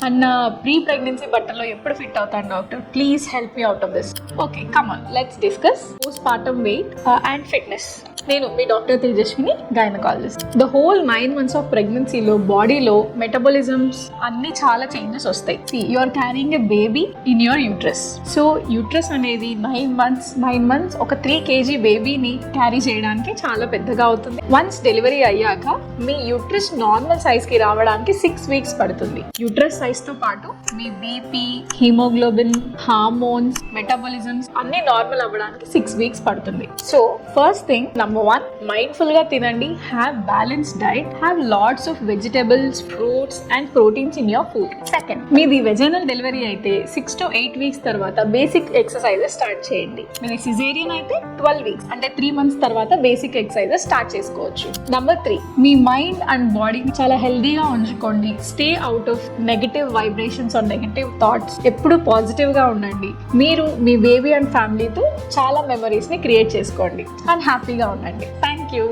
అన్న pre pregnancy బట్టలో ఎప్పుడు fit అవుతాను doctor, please help me out of this. Okay come on, let's discuss postpartum weight and fitness. నేను మీ doctor Tejaswini, gynaecologist. The whole 9 months of ప్రెగ్నెన్సీలో బాడీలో metabolisms అన్ని చాలా చేంజెస్ వస్తాయి. You are carrying a baby in your uterus. So uterus అనేది 9 months ఒక 3 kg బేబీని క్యారీ చేయడానికి చాలా పెద్దగా అవుతుంది. వన్స్ డెలివరీ అయ్యాక మీ యూట్రస్ నార్మల్ సైజ్ కి రావడానికి 6 weeks పడుతుంది. యూట్రస్ సైజ్ తో పాటు మీ బీపీ, హిమోగ్లోబిన్, హార్మోన్స్, మెటబాలిజమ్స్ అన్ని నార్మల్ అవ్వడానికి 6 weeks పడుతుంది. So first thing, Number 1, mindful గా తినండి. Have balanced diet. Have lots of vegetables, fruits and proteins in your food. Second, మీది వెజైనల్ డెలివరీ అయితే 6 to 8 weeks తర్వాత బేసిక్ ఎక్సర్సైజెస్ స్టార్ట్ చేయండి. మీది సిజేరియన్ అయితే 12 weeks అంటే 3 months తర్వాత బేసిక్ ఎక్సర్సైజెస్ స్టార్ట్ చేసుకోవచ్చు. Number 3, మీ మైండ్ అండ్ బాడీని చాలా హెల్దీగా ఉంచుకోండి. Stay out of negative vibrations or negative thoughts. ఎప్పుడు పాజిటివ్ గా ఉండండి. మీరు మీ బేబీ అండ్ ఫ్యామిలీతో చాలా మెమరీస్ ని క్రియేట్ చేసుకోండి అండ్ హ్యాపీగా ఉండండి. Thank you.